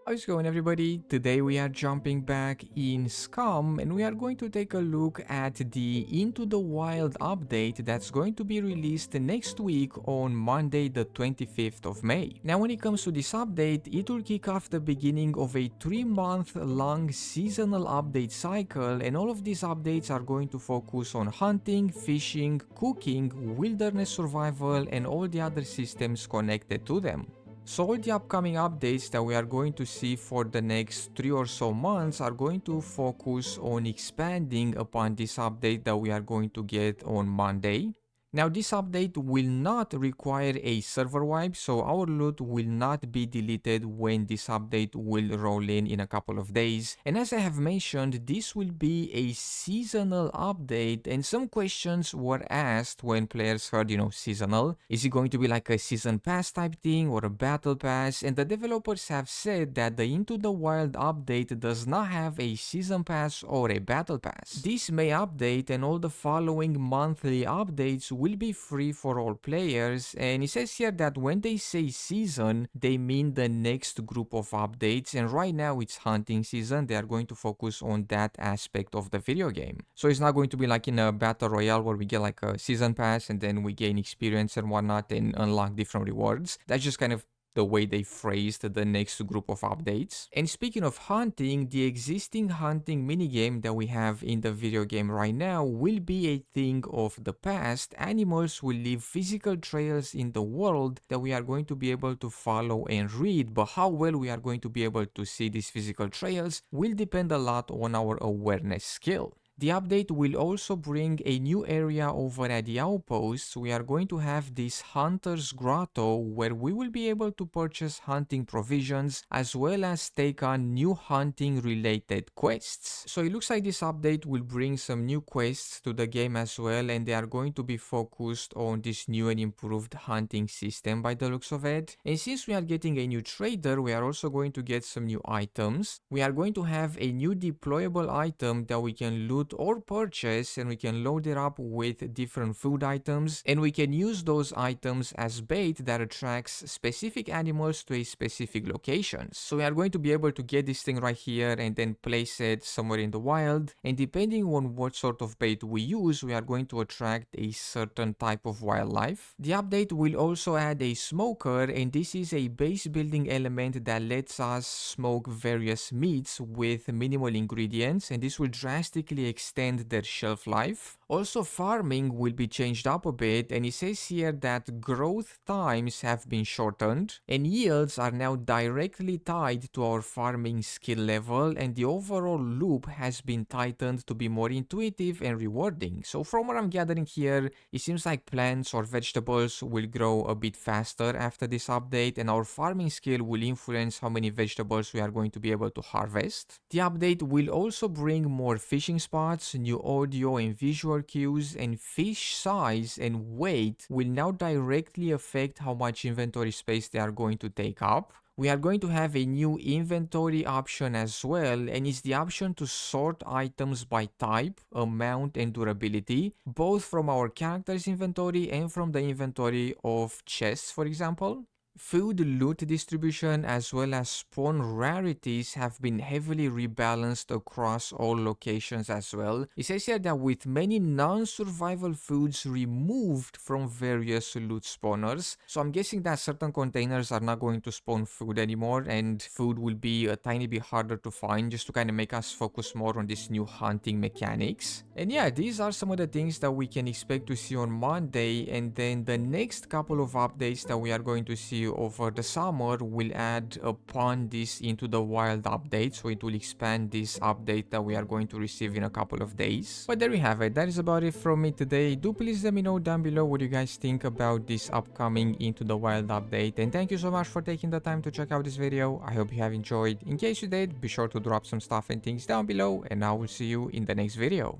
How's it going, everybody? Today we are jumping back in Scum and we are going to take a look at the Into the Wild update that's going to be released next week on Monday the 25th of May. Now when it comes to this update, it will kick off the beginning of a 3-month long seasonal update cycle, and all of these updates are going to focus on hunting, fishing, cooking, wilderness survival and all the other systems connected to them. So all the upcoming updates that we are going to see for the next 3 or so months are going to focus on expanding upon this update that we are going to get on Monday. Now this update will not require a server wipe, so our loot will not be deleted when this update will roll in a couple of days. And as I have mentioned, this will be a seasonal update, and some questions were asked when players heard, seasonal. Is it going to be like a season pass type thing or a battle pass? And the developers have said that the Into the Wild update does not have a season pass or a battle pass. This May update and all the following monthly updates will be free for all players, and it says here that when they say season, they mean the next group of updates, and right now it's hunting season. They are going to focus on that aspect of the video game. So it's not going to be like in a battle royale where we get like a season pass and then we gain experience and whatnot and unlock different rewards. That's just kind of the way they phrased the next group of updates. And speaking of hunting, the existing hunting minigame that we have in the video game right now will be a thing of the past. Animals will leave physical trails in the world that we are going to be able to follow and read, but how well we are going to be able to see these physical trails will depend a lot on our awareness skill. The update will also bring a new area over at the outposts. We are going to have this Hunter's Grotto where we will be able to purchase hunting provisions as well as take on new hunting related quests. So it looks like this update will bring some new quests to the game as well, and they are going to be focused on this new and improved hunting system by the looks of it. And since we are getting a new trader, we are also going to get some new items. We are going to have a new deployable item that we can loot or purchase, and we can load it up with different food items, and we can use those items as bait that attracts specific animals to a specific location. So we are going to be able to get this thing right here and then place it somewhere in the wild, and depending on what sort of bait we use, we are going to attract a certain type of wildlife. The update will also add a smoker, and this is a base building element that lets us smoke various meats with minimal ingredients, and this will drastically extend their shelf life. Also, farming will be changed up a bit, and it says here that growth times have been shortened and yields are now directly tied to our farming skill level, and the overall loop has been tightened to be more intuitive and rewarding. So from what I'm gathering here, it seems like plants or vegetables will grow a bit faster after this update, and our farming skill will influence how many vegetables we are going to be able to harvest. The update will also bring more fishing spots, new audio and visual cues, and fish size and weight will now directly affect how much inventory space they are going to take up. We are going to have a new inventory option as well, and it's the option to sort items by type, amount and durability, both from our character's inventory and from the inventory of chests, for example. Food loot distribution as well as spawn rarities have been heavily rebalanced across all locations as well. It says here that with many non-survival foods removed from various loot spawners, so I'm guessing that certain containers are not going to spawn food anymore, and food will be a tiny bit harder to find, just to kind of make us focus more on this new hunting mechanics. And yeah, these are some of the things that we can expect to see on Monday, and then the next couple of updates that we are going to see over the summer will add upon this Into the Wild update, so it will expand this update that we are going to receive in a couple of days. But there we have it. That is about it from me today. Do please let me know down below what you guys think about this upcoming Into the Wild update, and thank you so much for taking the time to check out this video. I hope you have enjoyed. In case you did, be sure to drop some stuff and things down below, and I will see you in the next video.